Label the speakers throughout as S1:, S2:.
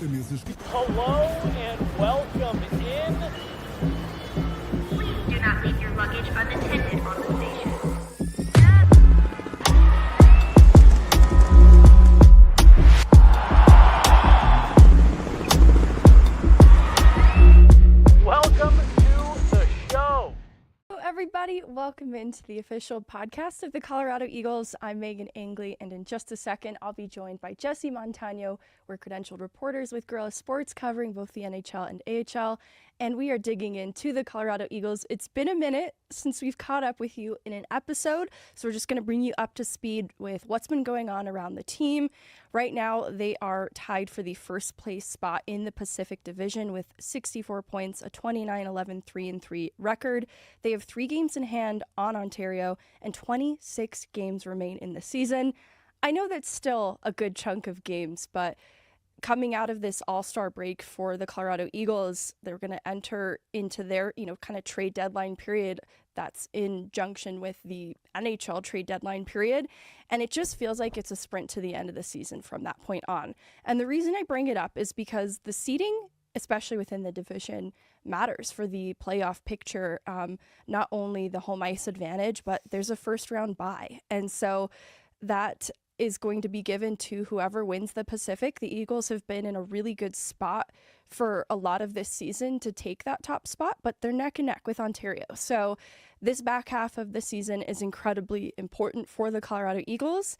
S1: Hello and welcome in.
S2: Please do not leave your luggage unattended on the station.
S1: Welcome to the show.
S3: Hello, everybody. Welcome into the official podcast of the Colorado Eagles. I'm Meghan Angley, and in just a second, I'll be joined by Jesse Montano. We're credentialed reporters with Guerrilla Sports covering both the NHL and AHL, and we are digging into the Colorado Eagles. It's been a minute since we've caught up with you in an episode, so we're just going to bring you up to speed with what's been going on around the team. Right now, they are tied for the first place spot in the Pacific Division with 64 points, a 29-11, 3-3 record. They have 3 games in hand on Ontario, and 26 games remain in the season. I know that's still a good chunk of games, but coming out of this all-star break for the Colorado Eagles, they're going to enter into their, kind of trade deadline period that's in junction with the NHL trade deadline period. And it just feels like it's a sprint to the end of the season from that point on. And the reason I bring it up is because the seeding, especially within the division, matters for the playoff picture. Not only the home ice advantage, but there's a first round bye. And so that is going to be given to whoever wins the Pacific. The Eagles have been in a really good spot for a lot of this season to take that top spot, but they're neck and neck with Ontario. So this back half of the season is incredibly important for the Colorado Eagles.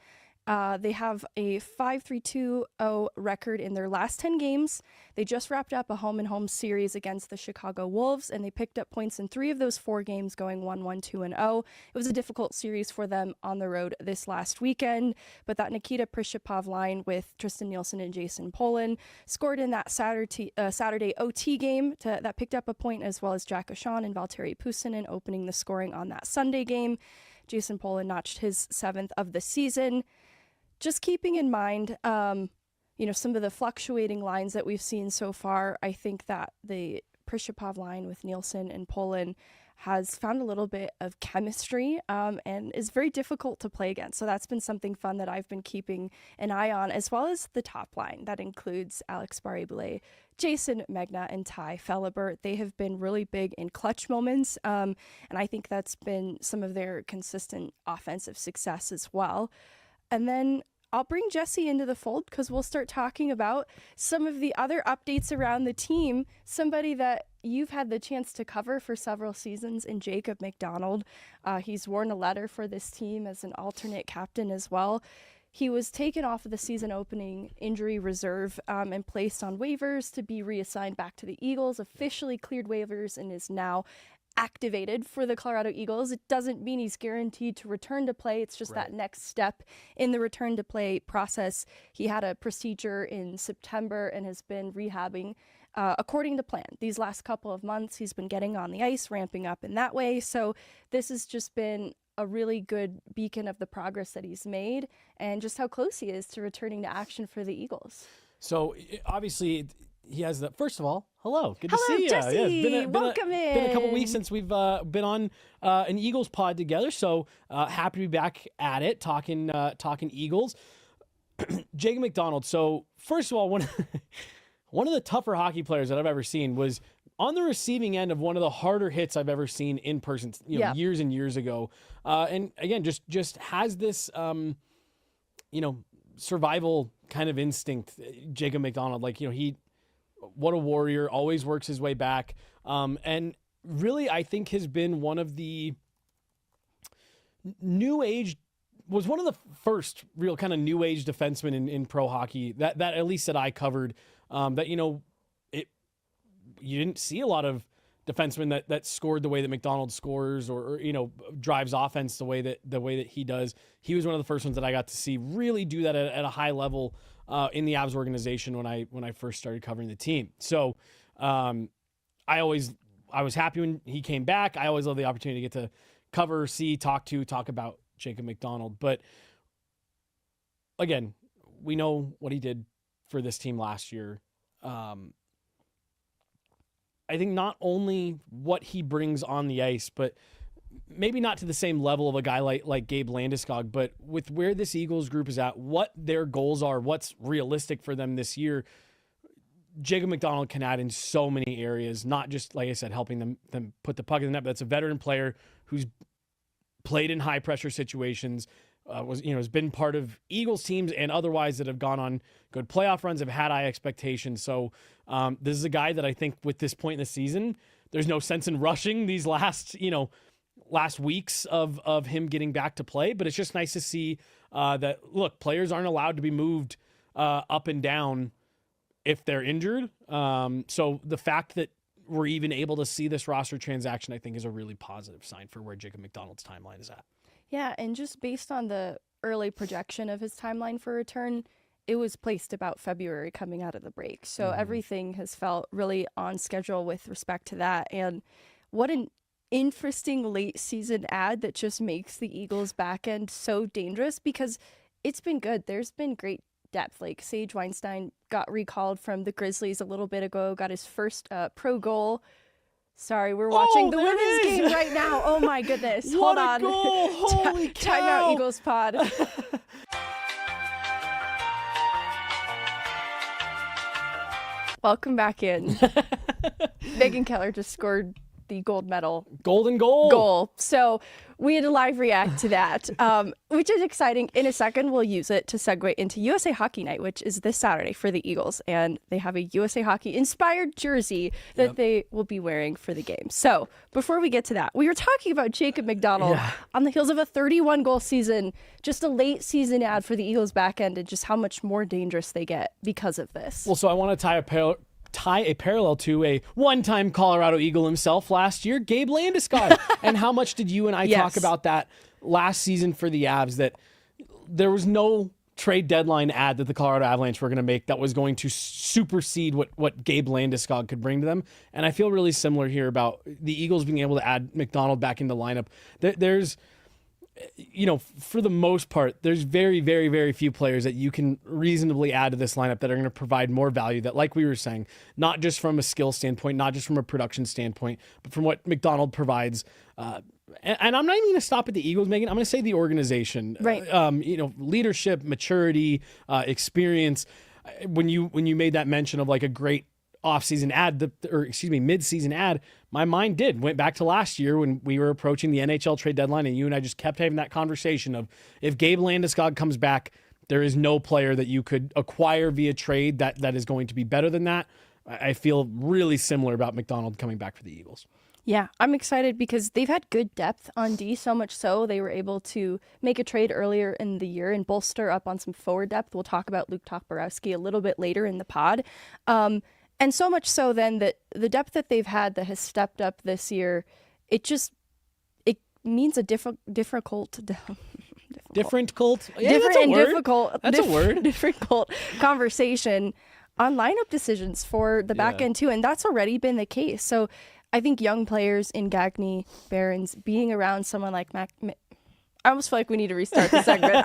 S3: They have a 5-3-2-0 record in their last 10 games. They just wrapped up a home-and-home series against the Chicago Wolves, and they picked up points in 3 of those 4 games, going 1-1, 2-0. It was a difficult series for them on the road this last weekend, but that Nikita Prishchepov line with Tristen Nielsen and Jayson Polin scored in that Saturday OT game that picked up a point, as well as Jack Ahcan and Valtteri Puustinen opening the scoring on that Sunday game. Jayson Polin notched his 7th of the season. Just keeping in mind, some of the fluctuating lines that we've seen so far, I think that the Prishchepov line with Nielsen and Polin has found a little bit of chemistry and is very difficult to play against. So that's been something fun that I've been keeping an eye on, as well as the top line. That includes Alex Barré-Boulet, Jayson Megna, and Ty Felibert. They have been really big in clutch moments, and I think that's been some of their consistent offensive success as well. And then I'll bring Jesse into the fold because we'll start talking about some of the other updates around the team. Somebody that you've had the chance to cover for several seasons in Jacob MacDonald. He's worn a letter for this team as an alternate captain as well. He was taken off of the season opening injury reserve and placed on waivers to be reassigned back to the Eagles, officially cleared waivers, and is now activated for the Colorado Eagles. It doesn't mean he's guaranteed to return to play. It's just that next step in the return to play process. He had a procedure in September and has been rehabbing according to plan. These last couple of months, he's been getting on the ice, ramping up in that way. So this has just been a really good beacon of the progress that he's made and just how close he is to returning to action for the Eagles.
S4: So obviously he has the, first of all, hello, good to
S3: Hello,
S4: see you.
S3: Jesse.
S4: Yeah,
S3: Welcome in.
S4: Been a couple weeks since we've been on an Eagles pod together, so happy to be back at it, talking Eagles. Jacob MacDonald. So first of all, one of the tougher hockey players that I've ever seen was on the receiving end of one of the harder hits I've ever seen in person, years and years ago. And again, just has this, survival kind of instinct. Jacob MacDonald, what a warrior, always works his way back. And really, I think has been one of the was one of the first real kind of new age defensemen in pro hockey that at least that I covered, you didn't see a lot of defensemen that scored the way that MacDonald scores or drives offense the way that he does. He was one of the first ones that I got to see really do that at a high level in the Avs organization when I first started covering the team. So I was happy when he came back. I always love the opportunity to get to cover, see, talk about Jacob MacDonald. But again, we know what he did for this team last year. I think not only what he brings on the ice, but maybe not to the same level of a guy like Gabe Landeskog, but with where this Eagles group is at, what their goals are, what's realistic for them this year, Jacob MacDonald can add in so many areas, not just, like I said, helping them put the puck in the net, but that's a veteran player who's played in high pressure situations, has been part of Eagles teams and otherwise that have gone on good playoff runs, have had high expectations. So this is a guy that I think with this point in the season, there's no sense in rushing these last weeks of him getting back to play, but it's just nice to see that, look, players aren't allowed to be moved up and down if they're injured. So the fact that we're even able to see this roster transaction, I think, is a really positive sign for where Jacob MacDonald's timeline is at.
S3: Yeah, and just based on the early projection of his timeline for return, it was placed about February coming out of the break. So everything has felt really on schedule with respect to that. And what an interesting late season ad that just makes the Eagles back end so dangerous, because it's been good. There's been great depth. Like Sage Weinstein got recalled from the Grizzlies a little bit ago, got his first pro goal. Sorry, we're watching the women's game right now. Oh my goodness. Hold on.
S4: Goal. Holy cow.
S3: Time out, Eagles pod. Welcome back in. Meghan Keller just scored the gold medal.
S4: Golden goal.
S3: So we had a live react to that, which is exciting. In a second, we'll use it to segue into USA Hockey Night, which is this Saturday for the Eagles. And they have a USA Hockey inspired jersey that they will be wearing for the game. So before we get to that, we were talking about Jacob MacDonald on the heels of a 31 goal season, just a late season ad for the Eagles back end, and just how much more dangerous they get because of this.
S4: Well, so I want to tie a parallel to a one-time Colorado Eagle himself last year, Gabe Landeskog. And how much did you and I talk about that last season for the Avs, that there was no trade deadline ad that the Colorado Avalanche were going to make that was going to supersede what Gabe Landeskog could bring to them. And I feel really similar here about the Eagles being able to add MacDonald back into the lineup. There's, for the most part, there's very, very, very few players that you can reasonably add to this lineup that are going to provide more value, that, like we were saying, not just from a skill standpoint, not just from a production standpoint, but from what MacDonald provides. And I'm not even going to stop at the Eagles, Megan. I'm going to say the organization,
S3: right?
S4: Leadership, maturity, experience. When you made that mention of like a great off-season ad, mid-season ad, my mind went back to last year when we were approaching the NHL trade deadline, and you and I just kept having that conversation of, if Gabe Landeskog comes back, there is no player that you could acquire via trade that is going to be better than that. I feel really similar about MacDonald coming back for the Eagles.
S3: Yeah, I'm excited because they've had good depth on D, so much so they were able to make a trade earlier in the year and bolster up on some forward depth. We'll talk about Luke Toporowski a little bit later in the pod. And so much so then that the depth that they've had that has stepped up this year, it means a difficult conversation on lineup decisions for the back end too. And that's already been the case. So I think young players in Gagny, Barons, being around someone like I almost feel like we need to restart the segment.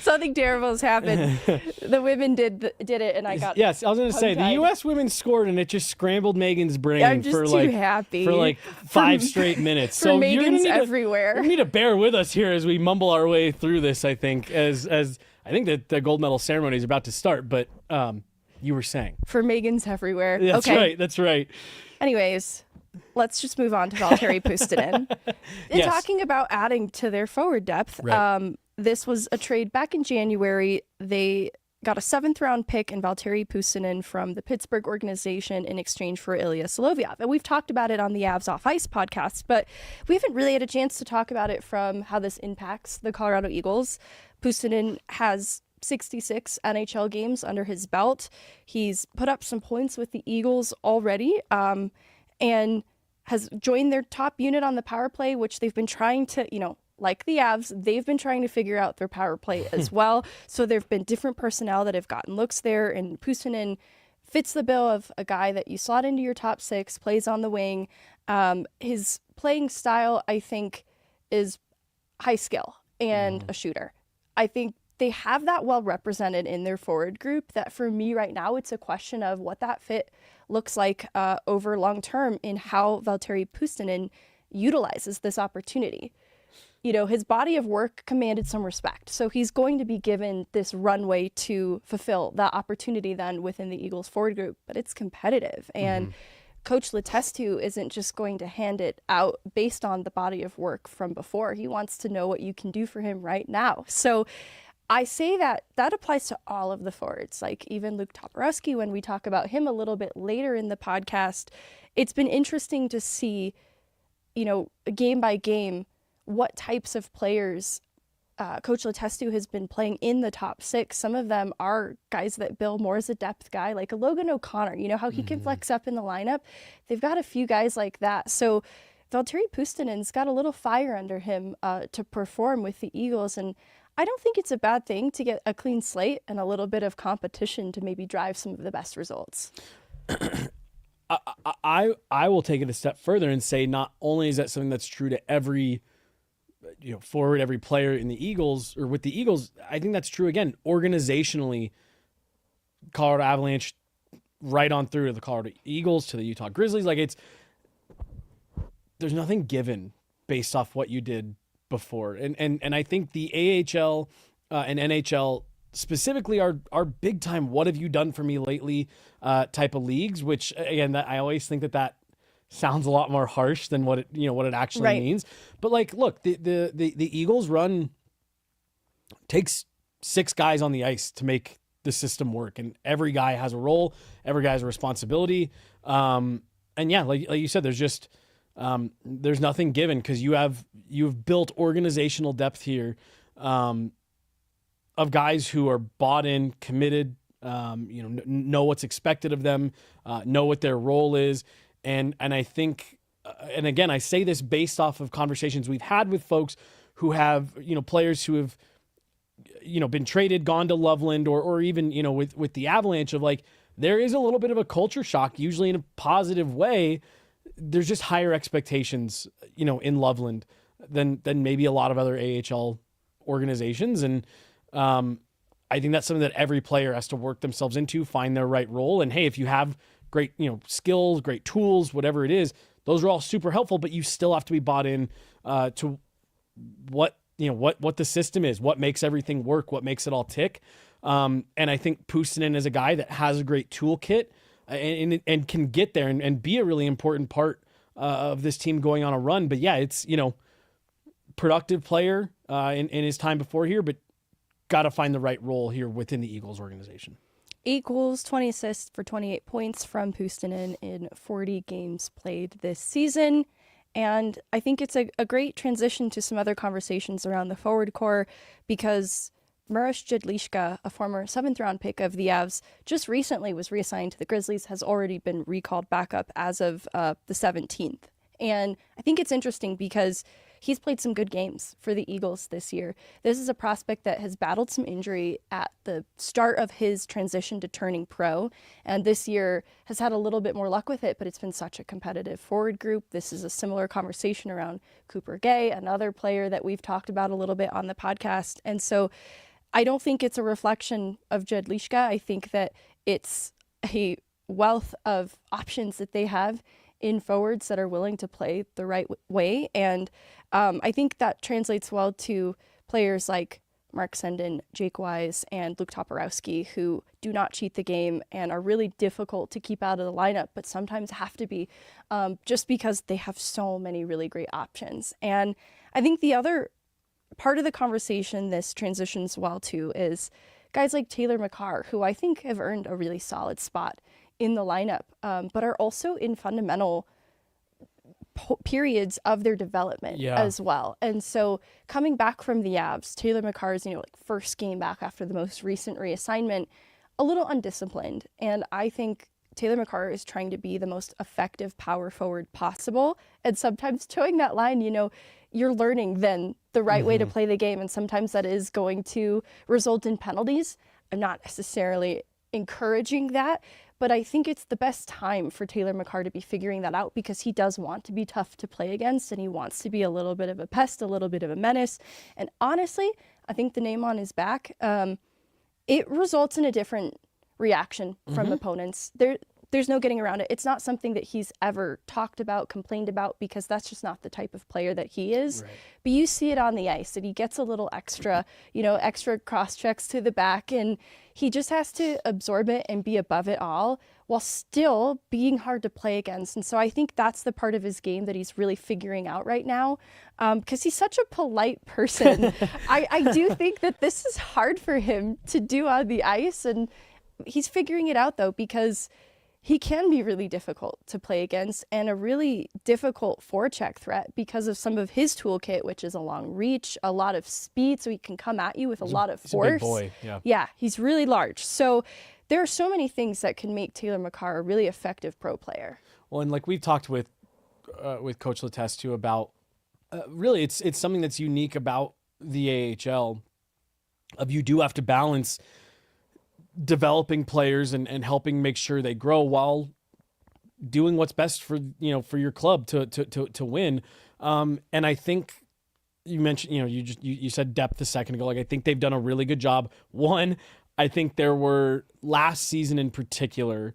S3: Something terrible has happened. The women did it, and I got.
S4: Yes, I was going to say the U.S. women scored, and it just scrambled Megan's brain.
S3: I'm just too happy
S4: for 5 straight minutes.
S3: So Megan's everywhere.
S4: You need to bear with us here as we mumble our way through this. I think as I think that the gold medal ceremony is about to start, but you were saying
S3: for Megan's everywhere.
S4: That's
S3: okay.
S4: right. That's right.
S3: Anyways, let's just move on to Valtteri Puustinen. Talking about adding to their forward depth,
S4: right.
S3: This was a trade back in January. They got a 7th round pick in Valtteri Puustinen from the Pittsburgh organization in exchange for Ilya Solovyov. And we've talked about it on the Avs Off Ice podcast, but we haven't really had a chance to talk about it from how this impacts the Colorado Eagles. Puustinen has 66 NHL games under his belt. He's put up some points with the Eagles already, and has joined their top unit on the power play, which they've been trying to, like the Avs, they've been trying to figure out their power play as well. So there have been different personnel that have gotten looks there, and Puustinen fits the bill of a guy that you slot into your top 6, plays on the wing. His playing style, I think, is high skill and a shooter. I think they have that well represented in their forward group, that for me right now, it's a question of what that fit looks like over long term in how Valtteri Puustinen utilizes this opportunity. his body of work commanded some respect. So he's going to be given this runway to fulfill that opportunity then within the Eagles forward group, but it's competitive. And Coach Letestu isn't just going to hand it out based on the body of work from before. He wants to know what you can do for him right now. So I say that applies to all of the forwards, like even Luke Toporowski, when we talk about him a little bit later in the podcast. It's been interesting to see, game by game, what types of players Coach Letestu has been playing in the top 6. Some of them are guys that bill more as a depth guy, like a Logan O'Connor, how he can flex up in the lineup. They've got a few guys like that. So Valtteri Puustinen's got a little fire under him to perform with the Eagles. And I don't think it's a bad thing to get a clean slate and a little bit of competition to maybe drive some of the best results.
S4: I will take it a step further and say not only is that something that's true to every forward, every player in the Eagles or with the Eagles, I think that's true again, organizationally, Colorado Avalanche right on through to the Colorado Eagles, to the Utah Grizzlies. Like there's nothing given based off what you did before. And I think the AHL and NHL specifically are big time, what have you done for me lately type of leagues, which again, that I always think that sounds a lot more harsh than what it actually means. But look, the Eagles run takes 6 guys on the ice to make the system work, and every guy has a role, every guy has a responsibility. And yeah, like you said, there's just there's nothing given because you've built organizational depth here of guys who are bought in, committed, know what's expected of them, know what their role is. And I think, and again, I say this based off of conversations we've had with folks who have, players who have, been traded, gone to Loveland or even, with the Avalanche of there is a little bit of a culture shock, usually in a positive way. There's just higher expectations, in Loveland than maybe a lot of other AHL organizations. And I think that's something that every player has to work themselves into, find their right role. And hey, if you have great, skills, great tools, whatever it is, those are all super helpful, but you still have to be bought in to what the system is, what makes everything work, what makes it all tick. And I think Puustinen is a guy that has a great toolkit and can get there and be a really important part of this team going on a run. But yeah, it's, productive player in his time before here, but got to find the right role here within the Eagles organization.
S3: 8 goals, 20 assists for 28 points from Puustinen in 40 games played this season. And I think it's a great transition to some other conversations around the forward core because Maroš Jedlička, a former 7th-round pick of the Avs, just recently was reassigned to the Grizzlies, has already been recalled back up as of the 17th. And I think it's interesting because he's played some good games for the Eagles this year. This is a prospect that has battled some injury at the start of his transition to turning pro, and this year has had a little bit more luck with it, but it's been such a competitive forward group. This is a similar conversation around Cooper Gay, another player that we've talked about a little bit on the podcast. And so I don't think it's a reflection of Jedlička. I think that it's a wealth of options that they have in forwards that are willing to play the right way. And I think that translates well to players like Mark Sendin, Jake Wise, and Luke Toporowski, who do not cheat the game and are really difficult to keep out of the lineup, but sometimes have to be just because they have so many really great options. And I think the other part of the conversation this transitions well to is guys like Taylor McCarr, who I think have earned a really solid spot in the lineup, but are also in fundamental periods of their development as well. And so coming back from the Avs, Taylor McCarr's, first game back after the most recent reassignment, a little undisciplined. And I think Taylor McCarr is trying to be the most effective power forward possible. And sometimes towing that line, you're learning then the right way to play the game. And sometimes that is going to result in penalties. I'm not necessarily encouraging that, but I think it's the best time for Taylor McCarr to be figuring that out because he does want to be tough to play against and he wants to be a little bit of a pest, a little bit of a menace. And honestly, I think the name on his back, it results in a different reaction from opponents. there's no getting around it. It's not something that he's ever talked about, complained about, because that's just not the type of player that he is.
S4: Right.
S3: But you see it on the ice that he gets a little extra, extra cross checks to the back, and he just has to absorb it and be above it all while still being hard to play against. And so I think that's the part of his game that he's really figuring out right now, because he's such a polite person. I do think that this is hard for him to do on the ice, and he's figuring it out, though, because he can be really difficult to play against and a really difficult forecheck threat because of some of his toolkit, which is a long reach, a lot of speed, so he can come at you with a lot of force.
S4: He's a big boy, yeah.
S3: Yeah, he's really large. So there are so many things that can make Taylor McCarr a really effective pro player.
S4: Well, and like we've talked with Coach Letes too about, really it's something that's unique about the AHL. Of you do have to balance developing players and helping make sure they grow while doing what's best for your club to win. And I think you mentioned, you said depth a second ago. Like, I think they've done a really good job. One, I think there were last season in particular,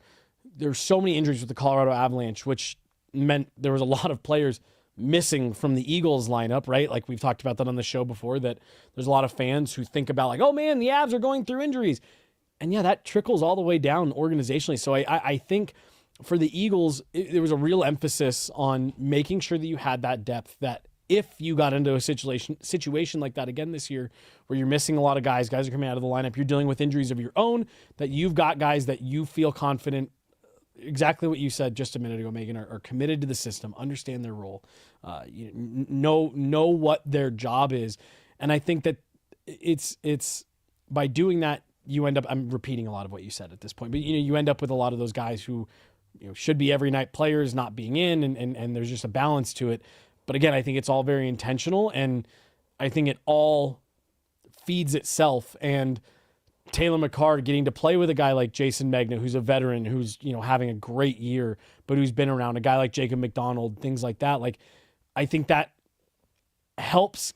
S4: there's so many injuries with the Colorado Avalanche, which meant there was a lot of players missing from the Eagles lineup, right? Like we've talked about that on the show before, that there's a lot of fans who think about like, oh man, the Avs are going through injuries. And yeah, that trickles all the way down organizationally. So I think for the Eagles, there was a real emphasis on making sure that you had that depth, that if you got into a situation like that again this year, where you're missing a lot of guys are coming out of the lineup, you're dealing with injuries of your own, that you've got guys that you feel confident, exactly what you said just a minute ago, Megan, are committed to the system, understand their role, know what their job is. And I think that it's by doing that, you end up, I'm repeating a lot of what you said at this point, but you end up with a lot of those guys who should be every night players not being in, and there's just a balance to it. But again, I think it's all very intentional, and I think it all feeds itself. And Taylor McCarr getting to play with a guy like Jayson Megna, who's a veteran, who's having a great year, but who's been around, a guy like Jacob MacDonald, things like that. Like, I think that helps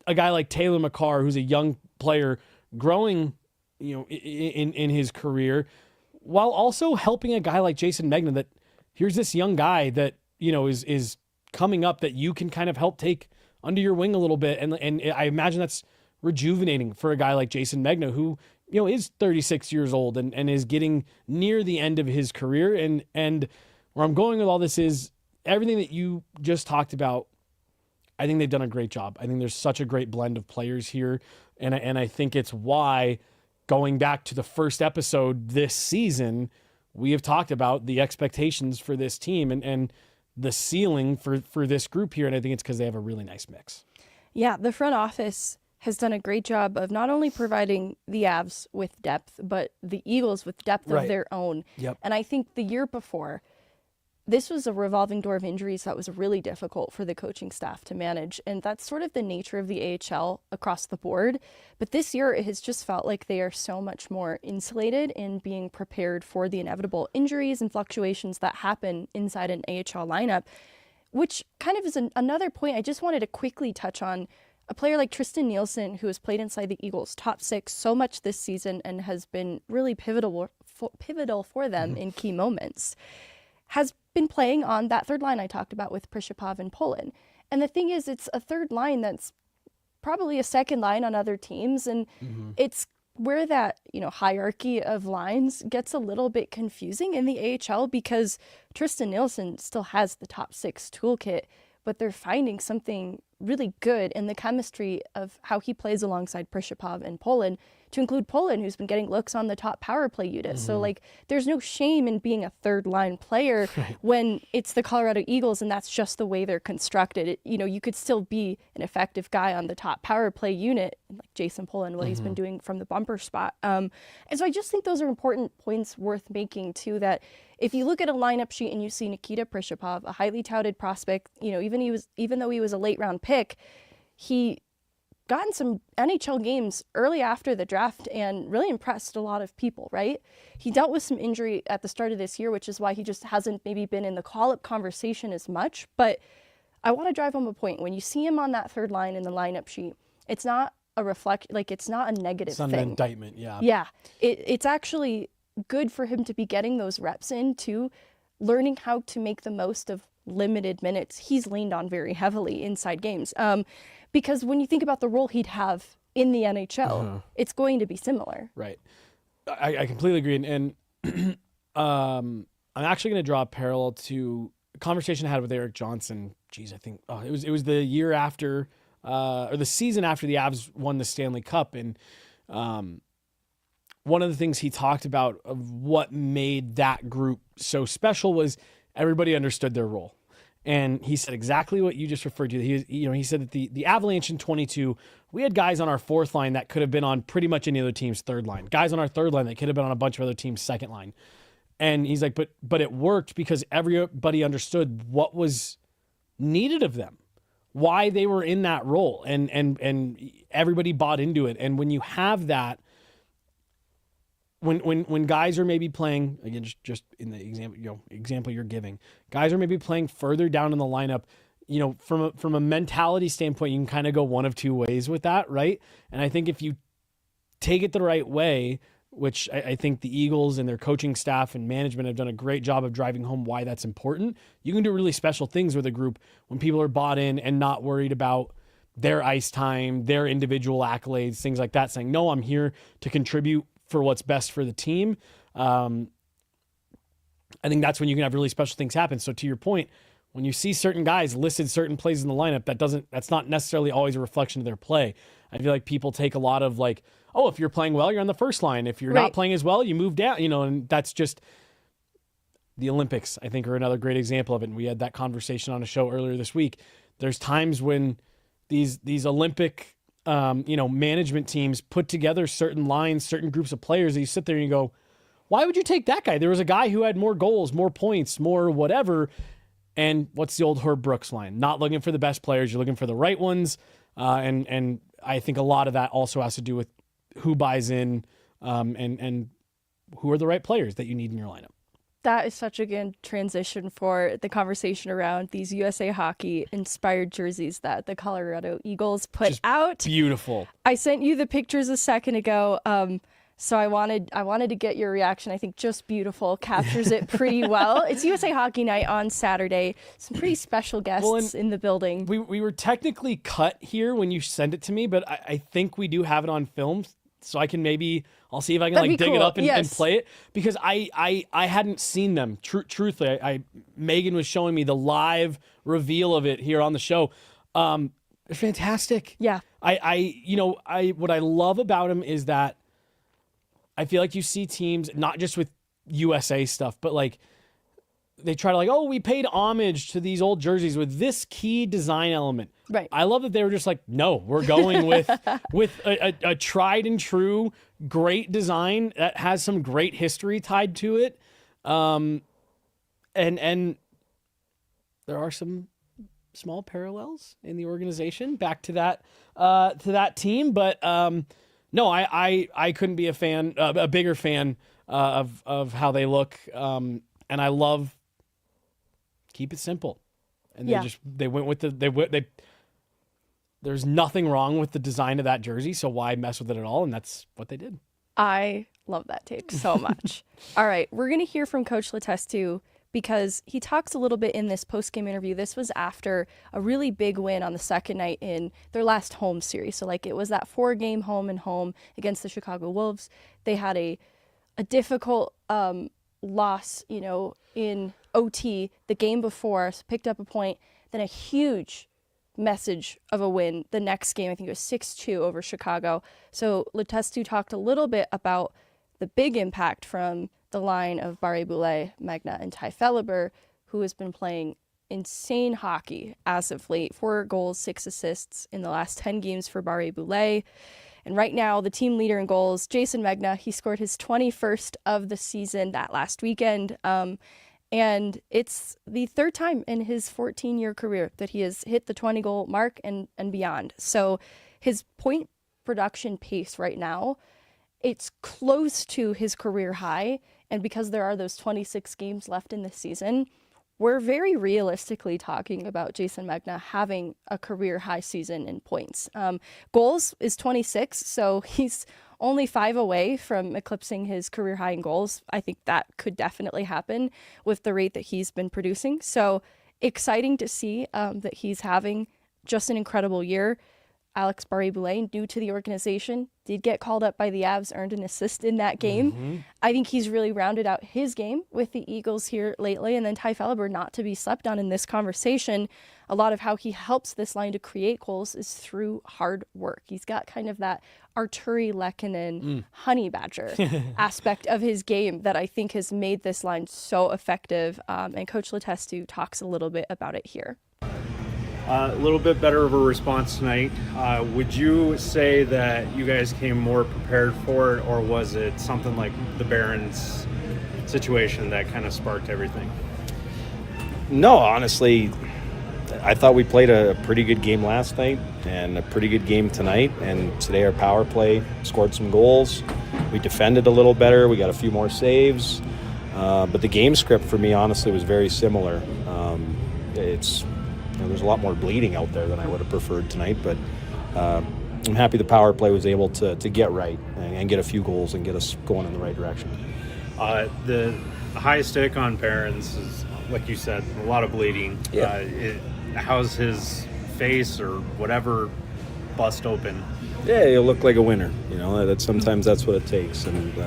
S4: a guy like Taylor McCarr, who's a young player growing in his career, while also helping a guy like Jayson Megna, that here's this young guy that is coming up, that you can kind of help take under your wing a little bit, and I imagine that's rejuvenating for a guy like Jayson Megna, who is 36 years old and is getting near the end of his career. And where I'm going with all this is everything that you just talked about. I think they've done a great job. I think there's such a great blend of players here, and I think it's why, going back to the first episode this season, we have talked about the expectations for this team and the ceiling for this group here. And I think it's because they have a really nice mix. Yeah,
S3: the front office has done a great job of not only providing the Avs with depth, but the Eagles with depth of their own.
S4: Yep.
S3: And I think the year before, this was a revolving door of injuries that was really difficult for the coaching staff to manage. And that's sort of the nature of the AHL across the board. But this year, it has just felt like they are so much more insulated in being prepared for the inevitable injuries and fluctuations that happen inside an AHL lineup, which kind of is another point I just wanted to quickly touch on. A player like Tristen Nielsen, who has played inside the Eagles' top six so much this season and has been really pivotal for them in key moments, has been playing on that third line I talked about with Prishchepov and Polin. And the thing is, it's a third line that's probably a second line on other teams, and it's where that hierarchy of lines gets a little bit confusing in the AHL, because Tristen Nielsen still has the top six toolkit, but they're finding something really good in the chemistry of how he plays alongside Prishchepov and Polin, to include Polin, who's been getting looks on the top power play unit. So there's no shame in being a third line player when it's the Colorado Eagles and that's just the way they're constructed. You could still be an effective guy on the top power play unit, like Jason Polin, what he's been doing from the bumper spot. And so I just think those are important points worth making too, that if you look at a lineup sheet and you see Nikita Prishchepov, a highly touted prospect, even though he was a late round pick, he got in some NHL games early after the draft and really impressed a lot of people, right? He dealt with some injury at the start of this year, which is why he just hasn't maybe been in the call-up conversation as much. But I want to drive home a point. When you see him on that third line in the lineup sheet, it's not a reflection, it's not a negative thing.
S4: It's not an indictment, yeah.
S3: Yeah, it's actually good for him to be getting those reps in too, learning how to make the most of limited minutes. He's leaned on very heavily inside games. Because when you think about the role he'd have in the NHL, it's going to be similar.
S4: Right. I completely agree. And I'm actually going to draw a parallel to a conversation I had with Eric Johnson. Geez, I think it was the year after, or the season after the Avs won the Stanley Cup. And one of the things he talked about of what made that group so special was everybody understood their role. And he said exactly what you just referred to. He said that the Avalanche in 22, we had guys on our fourth line that could have been on pretty much any other team's third line. Guys on our third line that could have been on a bunch of other teams' second line. And he's like, but it worked because everybody understood what was needed of them, why they were in that role, and everybody bought into it. And when you have that, when guys are maybe playing, again, just in the example you're giving, guys are maybe playing further down in the lineup, from a mentality standpoint, you can kind of go one of two ways with that, right? And I think if you take it the right way, which I think the Eagles and their coaching staff and management have done a great job of driving home why that's important, you can do really special things with a group when people are bought in and not worried about their ice time, their individual accolades, things like that, saying, no, I'm here to contribute for what's best for the team. I think that's when you can have really special things happen. So to your point, when you see certain guys listed certain plays in the lineup, that's not necessarily always a reflection of their play. I feel like people take a lot of like, oh, if you're playing well, you're on the first line. If you're not playing as well, you move down, and that's just the Olympics, I think, are another great example of it. And we had that conversation on a show earlier this week. There's times when these Olympic management teams put together certain lines, certain groups of players that you sit there and you go, why would you take that guy? There was a guy who had more goals, more points, more whatever. And what's the old Herb Brooks line? Not looking for the best players, you're looking for the right ones. And I think a lot of that also has to do with who buys in and who are the right players that you need in your lineup.
S3: That is such a good transition for the conversation around these USA Hockey inspired jerseys that the Colorado Eagles put out.
S4: Beautiful.
S3: I sent you the pictures a second ago. So I wanted to get your reaction. I think Just Beautiful captures it pretty well. It's USA Hockey Night on Saturday. Some pretty special guests in the building.
S4: We were technically cut here when you sent it to me, but I think we do have it on film. So I can I'll see if I can dig it up and play it, because I hadn't seen them. Truthfully, Megan was showing me the live reveal of it here on the show. They're fantastic.
S3: Yeah.
S4: What I love about them is that I feel like you see teams, not just with USA stuff, but like they try to we paid homage to these old jerseys with this key design element.
S3: Right.
S4: I love that they were just like, no, we're going with a tried and true great design that has some great history tied to it. And there are some small parallels in the organization back to that team, but no, I couldn't be a bigger fan of how they look. And I love keep it simple. And they went with there's nothing wrong with the design of that jersey, so why mess with it at all? And that's what they did.
S3: I love that take so much. All right, we're going to hear from Coach Letestu because he talks a little bit in this post-game interview. This was after a really big win on the second night in their last home series. So it was that 4-game home and home against the Chicago Wolves. They had a difficult loss, in OT the game before, so picked up a point, then a huge message of a win the next game. I think it was 6-2 over Chicago. So Letestu talked a little bit about the big impact from the line of Barré-Boulet, Megna, and Ty Felleber, who has been playing insane hockey as of late. 4 goals, 6 assists in the last 10 games for Barré-Boulet. And right now, the team leader in goals, Jayson Megna, he scored his 21st of the season that last weekend. And it's the 3rd time in his 14-year career that he has hit the 20-goal mark and beyond. So his point production pace right now, it's close to his career high. And because there are those 26 games left in this season, we're very realistically talking about Jayson Megna having a career high season in points. Goals is 26, so he's only 5 away from eclipsing his career high in goals. I think that could definitely happen with the rate that he's been producing. So exciting to see that he's having just an incredible year. Alex Barré-Boulet, new to the organization, did get called up by the Avs, earned an assist in that game. I think he's really rounded out his game with the Eagles here lately. And then Ty Felleber, not to be slept on in this conversation, a lot of how he helps this line to create goals is through hard work. He's got kind of that Arturi Lehkonen honey badger aspect of his game that I think has made this line so effective. And Coach Letestu talks a little bit about it here.
S5: A little bit better of a response tonight. Would you say that you guys came more prepared for it, or was it something like the Barons situation that kind of sparked everything?
S6: No, honestly, I thought we played a pretty good game last night and a pretty good game tonight. And today our power play scored some goals. We defended a little better. We got a few more saves. But the game script for me, honestly, was very similar. There's a lot more bleeding out there than I would have preferred tonight, but I'm happy the power play was able to get right and get a few goals and get us going in the right direction.
S5: The high stick on Barons is, like you said, a lot of bleeding.
S6: Yeah.
S5: How's his face or whatever bust open?
S6: Yeah, he'll look like a winner. Sometimes that's what it takes. And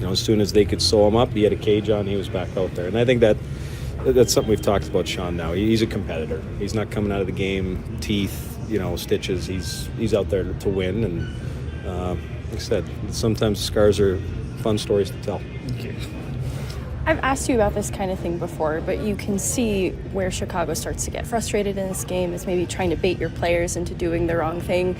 S6: as soon as they could sew him up, he had a cage on, he was back out there. And I think that's something we've talked about Sean now. He's a competitor. He's not coming out of the game teeth, stitches. He's out there to win. And like I said, sometimes scars are fun stories to tell.
S5: Okay.
S3: I've asked you about this kind of thing before, but you can see where Chicago starts to get frustrated in this game is maybe trying to bait your players into doing the wrong thing.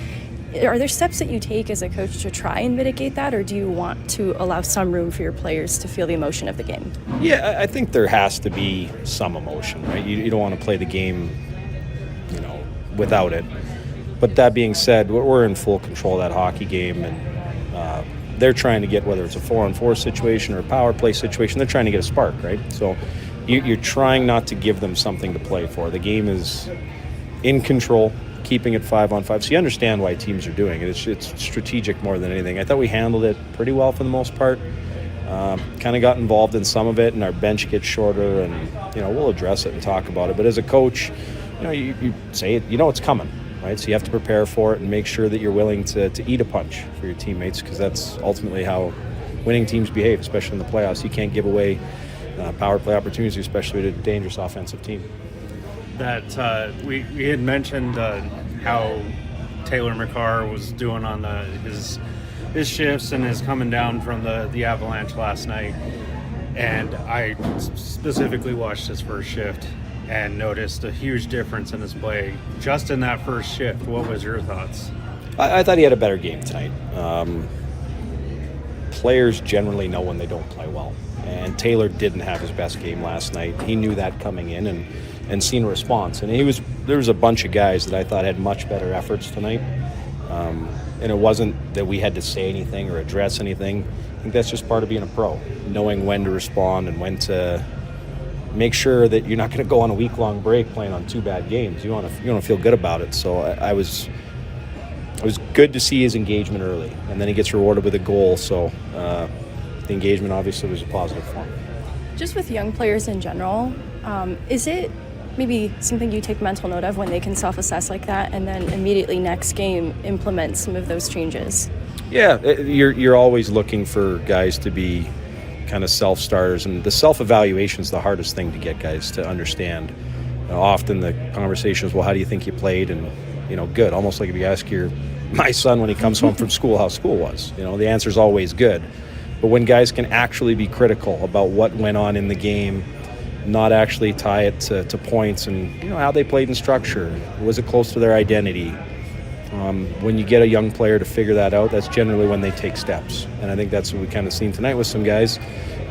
S3: Are there steps that you take as a coach to try and mitigate that, or do you want to allow some room for your players to feel the emotion of the game?
S6: Yeah, I think there has to be some emotion, right? You don't want to play the game, without it. But that being said, we're in full control of that hockey game, and they're trying to get, whether it's a 4-on-4 situation or a power play situation, they're trying to get a spark, right? So you're trying not to give them something to play for. The game is in control, keeping it 5-on-5. So you understand why teams are doing it. It's strategic more than anything. I thought we handled it pretty well for the most part. Kind of got involved in some of it, and our bench gets shorter, and we'll address it and talk about it. But as a coach, you say it, it's coming, right? So you have to prepare for it and make sure that you're willing to eat a punch for your teammates, because that's ultimately how winning teams behave, especially in the playoffs. You can't give away power play opportunities, especially to a dangerous offensive team.
S5: That we had mentioned how Taylor McCarr was doing on his shifts and his coming down from the Avalanche last night, and I specifically watched his first shift and noticed a huge difference in his play just in that first shift. What was your thoughts?
S6: I thought he had a better game tonight. Players generally know when they don't play well, and Taylor didn't have his best game last night. He knew that coming in and seen a response. And there was a bunch of guys that I thought had much better efforts tonight. And it wasn't that we had to say anything or address anything. I think that's just part of being a pro, knowing when to respond and when to make sure that you're not going to go on a week-long break playing on 2 bad games. You want to feel good about it. So it was good to see his engagement early, and then he gets rewarded with a goal. So the engagement obviously was a positive for him.
S3: Just with young players in general, is it maybe something you take mental note of when they can self-assess like that, and then immediately next game implement some of those changes?
S6: Yeah, you're always looking for guys to be kind of self-starters, and the self-evaluation is the hardest thing to get guys to understand. Often the conversation is, well, how do you think you played? And good, almost like if you ask my son when he comes home from school how school was, the answer is always good. But when guys can actually be critical about what went on in the game, not actually tie it to points and how they played in structure, was it close to their identity? When you get a young player to figure that out, that's generally when they take steps. And I think that's what we kind of seen tonight with some guys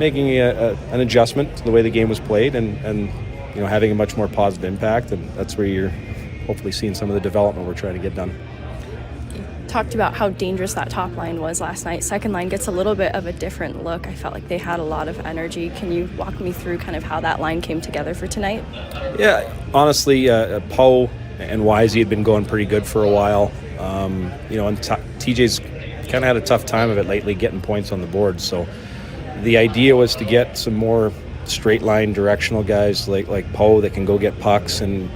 S6: making an adjustment to the way the game was played and having a much more positive impact. And that's where you're hopefully seeing some of the development we're trying to get done.
S3: talked about how dangerous that top line was last night. Second line gets a little bit of a different look. I felt like they had a lot of energy. Can you walk me through kind of how that line came together for tonight?
S6: Yeah, honestly, Poe and Wisey had been going pretty good for a while. And TJ's kind of had a tough time of it lately getting points on the board. So the idea was to get some more straight line directional guys like Poe that can go get pucks, and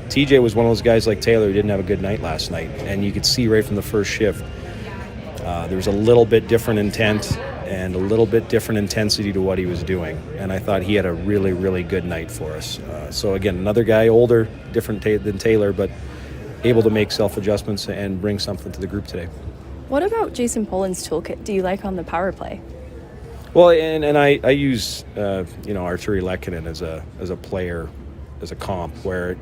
S6: TJ was one of those guys like Taylor who didn't have a good night last night, and you could see right from the first shift there was a little bit different intent and a little bit different intensity to what he was doing, and I thought he had a really, really good night for us. So again, another guy older, different than Taylor, but able to make self-adjustments and bring something to the group today.
S3: What about Jason Polin's toolkit do you like on the power play?
S6: Well, and I use Arturi Lehkonen as a player, as a comp, where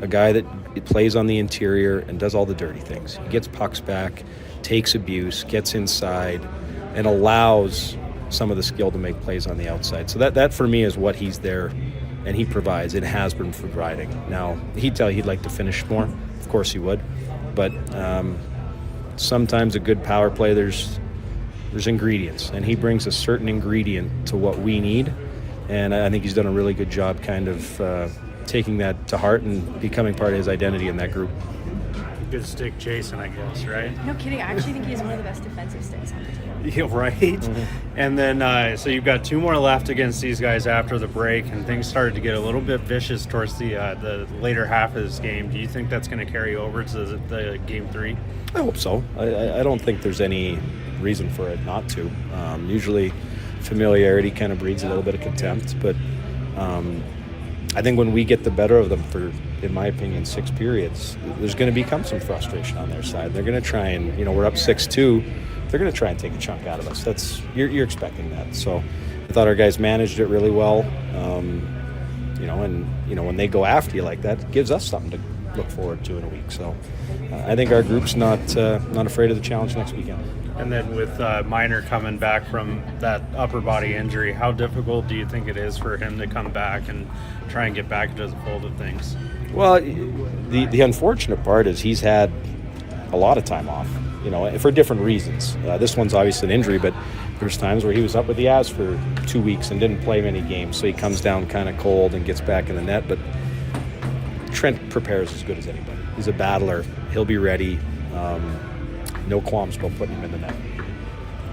S6: a guy that plays on the interior and does all the dirty things. He gets pucks back, takes abuse, gets inside, and allows some of the skill to make plays on the outside. So that for me is what he's there, and he provides. It has been providing. Now he'd tell you he'd like to finish more. Of course he would, but sometimes a good power play there's ingredients, and he brings a certain ingredient to what we need, and I think he's done a really good job kind of taking that to heart and becoming part of his identity in that group.
S5: Good stick Jayson, I guess, right?
S3: No kidding. I actually think he's one of the best defensive sticks on the team.
S5: Yeah, right. Mm-hmm. And then, so you've got 2 more left against these guys after the break, and things started to get a little bit vicious towards the later half of this game. Do you think that's going to carry over to the game 3?
S6: I hope so. I don't think there's any reason for it not to. Usually familiarity kind of breeds a little bit of contempt, but I think when we get the better of them for, in my opinion, 6 periods, there's going to become some frustration on their side. They're going to try and, we're up 6-2. They're going to try and take a chunk out of us. That's you're expecting that. So I thought our guys managed it really well. When they go after you like that, it gives us something to look forward to in a week. So I think our group's not afraid of the challenge next weekend.
S5: And then with Minor coming back from that upper body injury, how difficult do you think it is for him to come back and try and get back into the fold of things?
S6: Well, the unfortunate part is he's had a lot of time off, for different reasons. This one's obviously an injury, but there's times where he was up with the Avs for 2 weeks and didn't play many games, so he comes down kind of cold and gets back in the net. But Trent prepares as good as anybody. He's a battler. He'll be ready. No qualms about putting him in the net.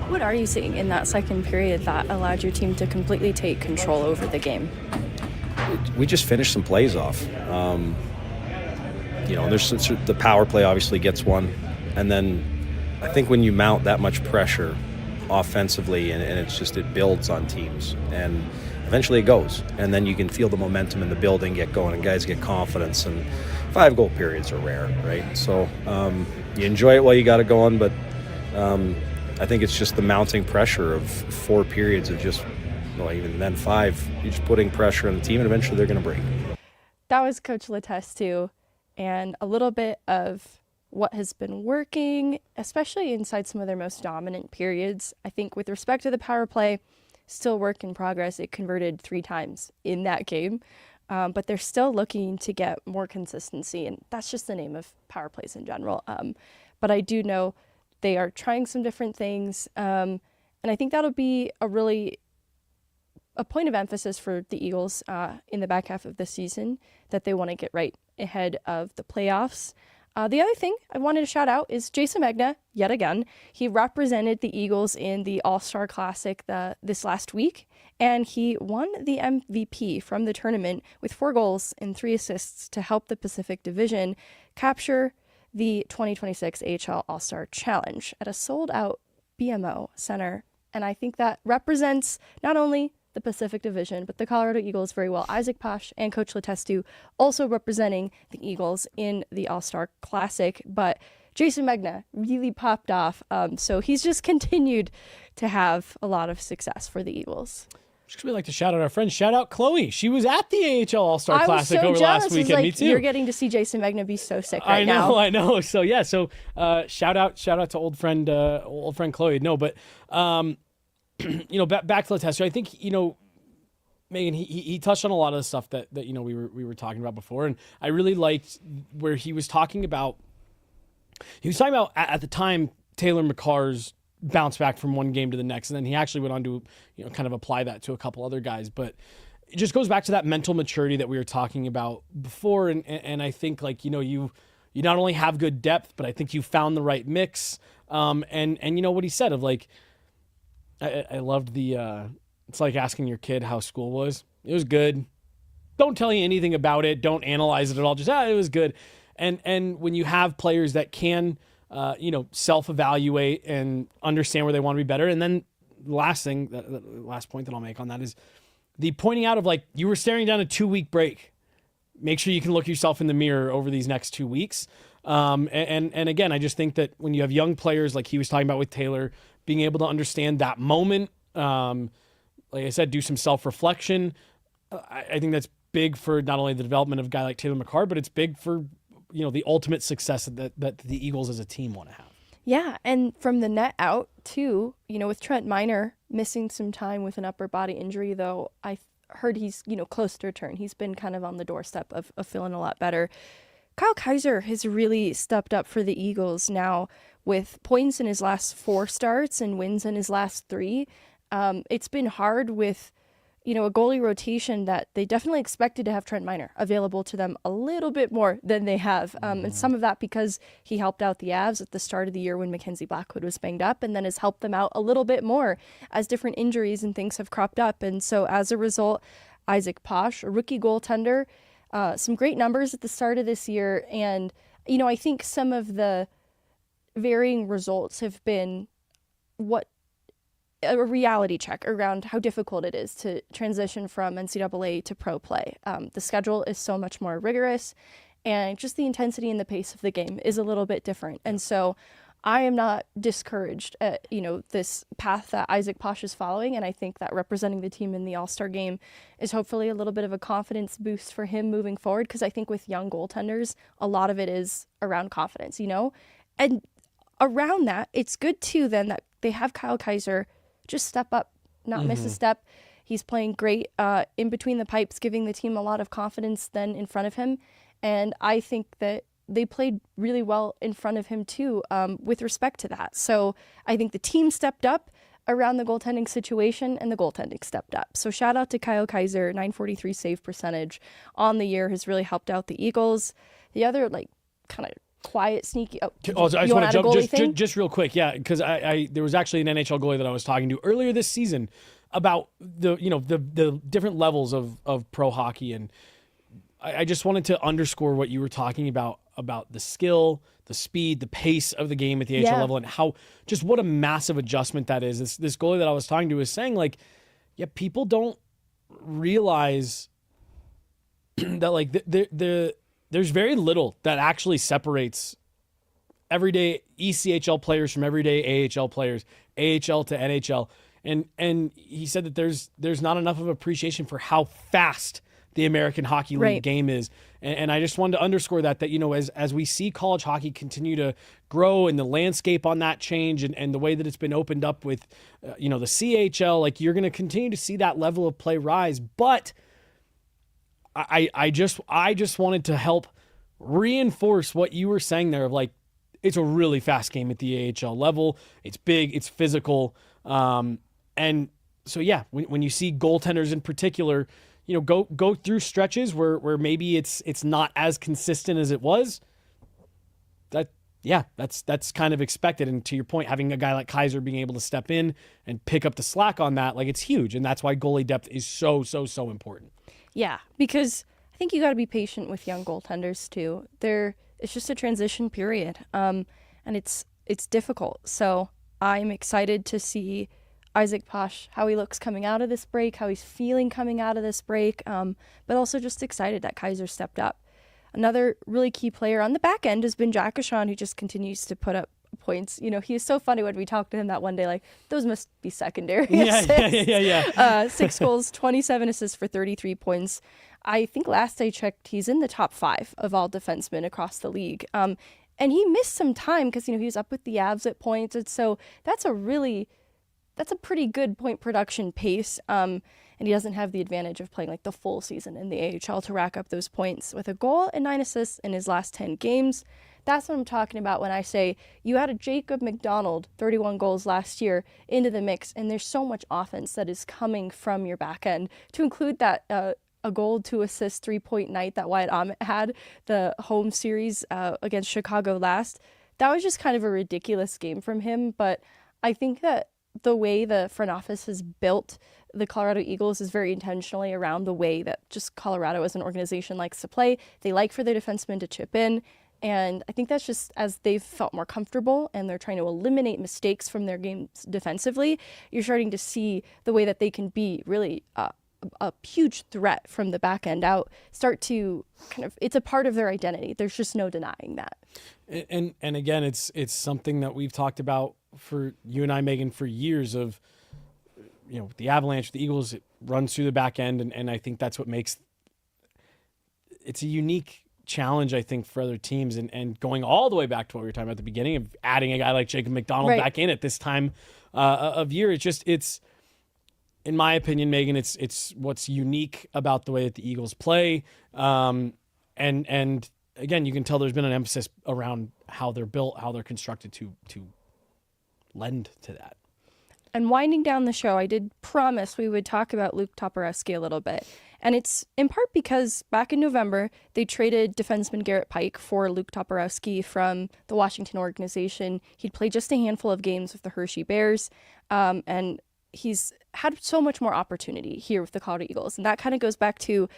S3: What are you seeing in that second period that allowed your team to completely take control over the game?
S6: We just finished some plays off. There's the power play obviously gets one, and then I think when you mount that much pressure offensively, and it builds on teams, and eventually it goes, and then you can feel the momentum in the building get going, and guys get confidence, and 5-goal periods are rare, right? So you enjoy it while you got it going, but I think it's just the mounting pressure of 4 periods of just, even then 5, you're just putting pressure on the team, and eventually they're going to break.
S3: That was Coach Letestu, and a little bit of what has been working, especially inside some of their most dominant periods. I think with respect to the power play, still work in progress. It converted 3 times in that game, but they're still looking to get more consistency, and that's just the name of power plays in general. But I do know they are trying some different things, and I think that'll be a point of emphasis for the Eagles in the back half of the season that they want to get right ahead of the playoffs. The other thing I wanted to shout out is Jayson Megna, yet again. He represented the Eagles in the All-Star Classic this last week, and he won the MVP from the tournament with 4 goals and 3 assists to help the Pacific Division capture the 2026 AHL All-Star Challenge at a sold-out BMO Center. And I think that represents not only the Pacific Division, but the Colorado Eagles very well. Isaac Posh and Coach Letestu also representing the Eagles in the All-Star Classic. But Jayson Megna really popped off. So he's just continued to have a lot of success for the Eagles.
S4: Just we'd like to shout out our friend. Shout out Chloe. She was at the AHL All-Star Classic over last weekend. Me too.
S3: You're getting to see Jayson Megna be so sick right now.
S4: I know. So yeah. So shout out to old friend Chloe. No, but back to Letestu. I think Megan, he touched on a lot of the stuff that we were talking about before, and I really liked where he was talking about He was talking about at the time Taylor McCarr's bounce back from one game to the next, and then he actually went on to kind of apply that to a couple other guys. But it just goes back to that mental maturity that we were talking about before, and I think you not only have good depth, but I think you found the right mix. And what he said of I loved the it's like asking your kid how school was. It was good. Don't tell you anything about it. Don't analyze it at all. Just it was good. And when you have players that can self-evaluate and understand where they want to be better. And then the last point that I'll make on that is the pointing out of you were staring down a 2-week break. Make sure you can look yourself in the mirror over these next 2 weeks. And again, I just think that when you have young players like he was talking about with Taylor, being able to understand that moment, like I said, do some self-reflection. I think that's big for not only the development of a guy like Taylor McCarr, but it's big for the ultimate success that the Eagles as a team want to have.
S3: Yeah, and from the net out too, with Trent Miner missing some time with an upper body injury, though I heard he's close to return. He's been kind of on the doorstep of feeling a lot better. Kyle Kaiser has really stepped up for the Eagles now with points in his last 4 starts and wins in his last 3. It's been hard with a goalie rotation that they definitely expected to have Trent Miner available to them a little bit more than they have. And some of that because he helped out the Avs at the start of the year when Mackenzie Blackwood was banged up, and then has helped them out a little bit more as different injuries and things have cropped up. And so as a result, Isaac Posh, a rookie goaltender, some great numbers at the start of this year. And, I think some of the varying results have been a reality check around how difficult it is to transition from NCAA to pro play. The schedule is so much more rigorous, and just the intensity and the pace of the game is a little bit different. And so I am not discouraged at, this path that Isaac Posh is following, and I think that representing the team in the All-Star game is hopefully a little bit of a confidence boost for him moving forward, because I think with young goaltenders, a lot of it is around confidence, And around that, it's good, too, then, that they have Kyle Kaiser just step up, not miss a step. He's playing great in between the pipes, giving the team a lot of confidence then in front of him. And I think that they played really well in front of him too, with respect to that. So I think the team stepped up around the goaltending situation, and the goaltending stepped up. So shout out to Kyle Kaiser, .943 save percentage on the year, has really helped out the Eagles. The other kind of quiet, sneaky. I just
S4: want to jump just real quick, yeah, because I there was actually an NHL goalie that I was talking to earlier this season about the different levels of pro hockey, and I just wanted to underscore what you were talking about the skill, the speed, the pace of the game at the AHL level, and how just what a massive adjustment that is. This goalie that I was talking to was saying people don't realize that there's very little that actually separates everyday ECHL players from everyday AHL players, AHL to NHL. And he said that there's not enough of appreciation for how fast the American Hockey League game is. And I just wanted to underscore that as we see college hockey continue to grow and the landscape on that change and the way that it's been opened up with, the CHL, you're going to continue to see that level of play rise. But I just wanted to help reinforce what you were saying there of it's a really fast game at the AHL level. It's big, it's physical. And so, yeah, when you see goaltenders in particular, go through stretches where maybe it's not as consistent as it was. That's kind of expected. And to your point, having a guy like Kaiser being able to step in and pick up the slack on that, it's huge. And that's why goalie depth is so important.
S3: Yeah, because I think you got to be patient with young goaltenders too. It's just a transition period, and it's difficult. So I'm excited to see Isaac Posh, how he looks coming out of this break, how he's feeling coming out of this break, but also just excited that Kaiser stepped up. Another really key player on the back end has been Jack Ahcan, who just continues to put up points. He was so funny when we talked to him that one day, those must be secondary assists. Yeah. 6 goals, 27 assists for 33 points. I think last I checked, he's in the top 5 of all defensemen across the league. And he missed some time because, he was up with the Avs at points. And so that's a pretty good point production pace. And he doesn't have the advantage of playing the full season in the AHL to rack up those points with a goal and 9 assists in his last 10 games. That's what I'm talking about when I say you had a Jacob MacDonald, 31 goals last year, into the mix, and there's so much offense that is coming from your back end. To include that a goal, 2 assists, 3-point night that Wyatt Ahmet had, the home series against Chicago last, that was just kind of a ridiculous game from him. But I think that the way the front office has built the Colorado Eagles is very intentionally around the way that just Colorado as an organization likes to play. They like for their defensemen to chip in. And I think that's just as they've felt more comfortable and they're trying to eliminate mistakes from their games defensively, you're starting to see the way that they can be really a huge threat from the back end out, start to kind of, it's a part of their identity. There's just no denying that.
S4: And again, it's something that we've talked about for you and I, Megan, for years of, the Avalanche, the Eagles, it runs through the back end. And I think that's what makes it's a unique challenge, I think, for other teams. And going all the way back to what we were talking about at the beginning of adding a guy like Jacob MacDonald back in at this time of year. It's in my opinion, Megan, it's what's unique about the way that the Eagles play. And again, you can tell there's been an emphasis around how they're built, how they're constructed to lend to that.
S3: And winding down the show, I did promise we would talk about Luke Toporowski a little bit. And it's in part because back in November, they traded defenseman Garrett Pike for Luke Toporowski from the Washington organization. He'd played just a handful of games with the Hershey Bears, and he's had so much more opportunity here with the Colorado Eagles. And that kind of goes back to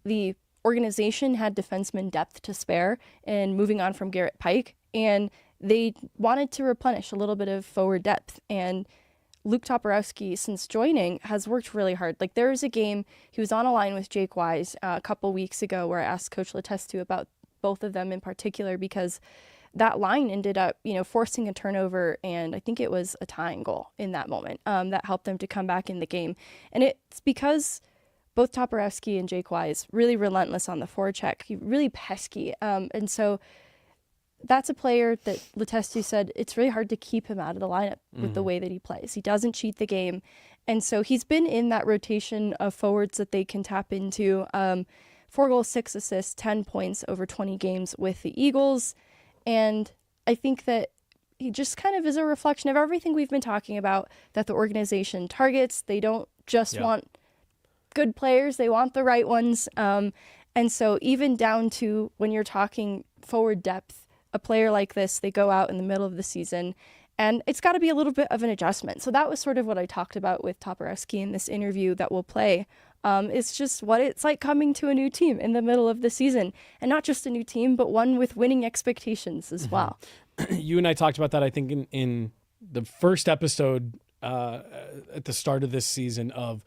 S3: the organization had defenseman depth to spare and moving on from Garrett Pike. And they wanted to replenish a little bit of forward depth. And Luke Toporowski, since joining, has worked really hard. Like, there was a game, he was on a line with Jake Wise a couple weeks ago where I asked Coach Letestu about both of them in particular because that line ended up, forcing a turnover, and I think it was a tying goal in that moment that helped them to come back in the game. And it's because both Toporowski and Jake Wise really relentless on the forecheck, really pesky. And so that's a player that Letestu said it's really hard to keep him out of the lineup with the way that he plays. He doesn't cheat the game. And so he's been in that rotation of forwards that they can tap into. 4 goals, 6 assists, 10 points over 20 games with the Eagles. And I think that he just kind of is a reflection of everything we've been talking about, that the organization targets. They don't just want good players. They want the right ones. And so even down to when you're talking forward depth, a player like this, they go out in the middle of the season, and it's got to be a little bit of an adjustment. So that was sort of what I talked about with Toporowski in this interview that we'll play. It's just what it's like coming to a new team in the middle of the season, and not just a new team, but one with winning expectations as well.
S4: You and I talked about that, I think, in the first episode at the start of this season of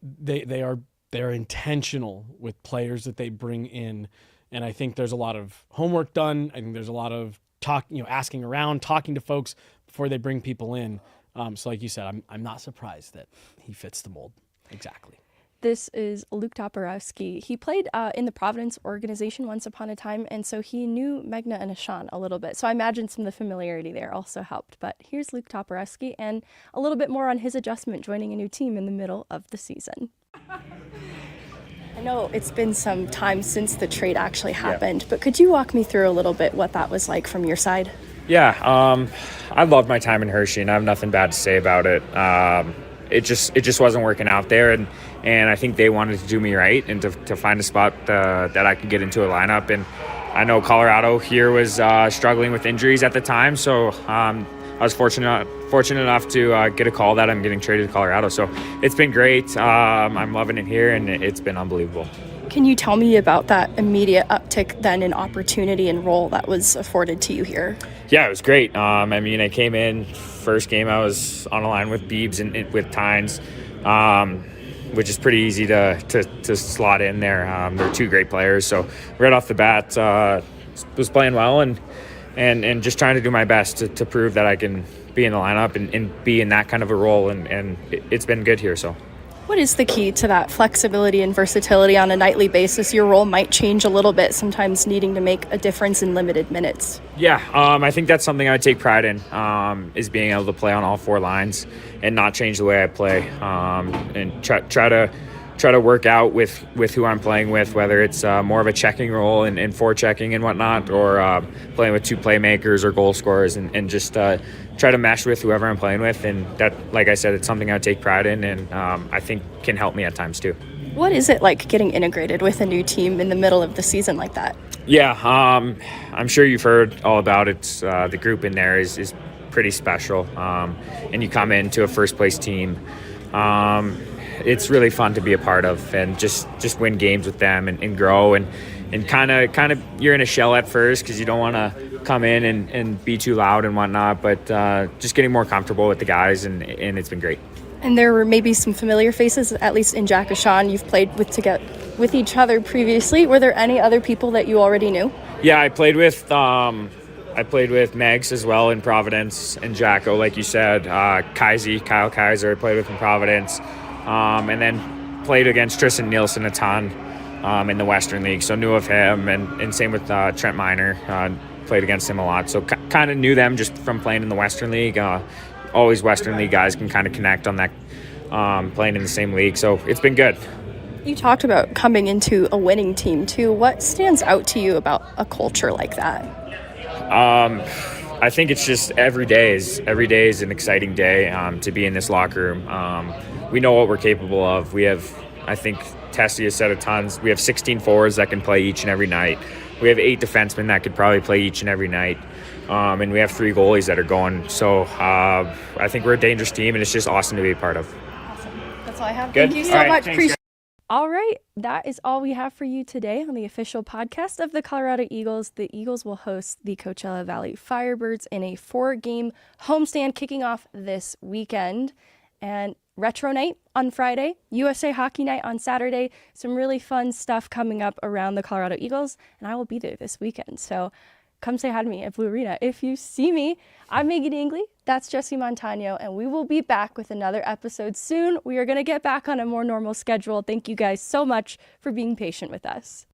S4: they're intentional with players that they bring in. And I think there's a lot of homework done. I think there's a lot of asking around, talking to folks before they bring people in. So like you said, I'm not surprised that he fits the mold. Exactly.
S3: This is Luke Toporowski. He played in the Providence organization once upon a time, and so he knew Megna and Ahcan a little bit. So I imagine some of the familiarity there also helped. But here's Luke Toporowski and a little bit more on his adjustment joining a new team in the middle of the season. I know it's been some time since the trade actually happened, but could you walk me through a little bit what that was like from your side?
S7: Yeah, I loved my time in Hershey, and I have nothing bad to say about it. It just wasn't working out there, and I think they wanted to do me right and to find a spot that I could get into a lineup. And I know Colorado here was struggling with injuries at the time, so I was fortunate enough to get a call that I'm getting traded to Colorado. So it's been great. I'm loving it here, and it's been unbelievable.
S3: Can you tell me about that immediate uptick then in opportunity and role that was afforded to you here?
S7: Yeah, it was great. I came in, first game I was on a line with Beebs and with Tynes, which is pretty easy to slot in there. They're two great players. So right off the bat, was playing well and just trying to do my best to prove that I can be in the lineup and be in that kind of a role. And it's been good here, so.
S3: What is the key to that flexibility and versatility on a nightly basis? Your role might change a little bit, sometimes needing to make a difference in limited minutes.
S7: Yeah, I think that's something I take pride in, is being able to play on all 4 lines and not change the way I play, and try to try to work out with who I'm playing with, whether it's more of a checking role and forechecking and whatnot, or playing with 2 playmakers or goal scorers, and just try to mesh with whoever I'm playing with. And that, like I said, it's something I take pride in, and I think can help me at times too.
S3: What is it like getting integrated with a new team in the middle of the season like that?
S7: Yeah, I'm sure you've heard all about it. The group in there is pretty special, and you come into a first place team. It's really fun to be a part of, and just win games with them and grow, and kind of you're in a shell at first because you don't want to come in and be too loud and whatnot, but just getting more comfortable with the guys, and it's been great.
S3: And there were maybe some familiar faces, at least in Jack Ahcan. You've played with each other previously. Were there any other people that you already knew?
S7: Yeah, I played with Megs as well in Providence, and Jacko, like you said. Kyle Kaiser I played with in Providence, and then played against Tristen Nielsen a ton in the Western League, so knew of him, and same with Trent Miner. Played against him a lot, so kind of knew them just from playing in the Western League. Always Western League guys can kind of connect on that, playing in the same league, so it's been good.
S3: You talked about coming into a winning team too. What stands out to you about a culture like that?
S7: I think it's just every day is an exciting day to be in this locker room. We know what we're capable of. We have, I think Tessie has said it tons, we have 16 forwards that can play each and every night. We have 8 defensemen that could probably play each and every night. And we have 3 goalies that are going. So I think we're a dangerous team, and it's just awesome to be a part of.
S3: Awesome. That's all I have.
S7: Good?
S3: Thank you
S7: All
S3: so
S7: right,
S3: much.
S7: thanks,
S3: All right, that is all we have for you today on the official podcast of the Colorado Eagles. The Eagles will host the Coachella Valley Firebirds in a 4-game homestand kicking off this weekend. And Retro Night on Friday, USA Hockey Night on Saturday. Some really fun stuff coming up around the Colorado Eagles, and I will be there this weekend. So come say hi to me at Blue Arena if you see me. I'm Meghan Angley. That's Jesse Montano, and we will be back with another episode soon. We are going to get back on a more normal schedule. Thank you guys so much for being patient with us.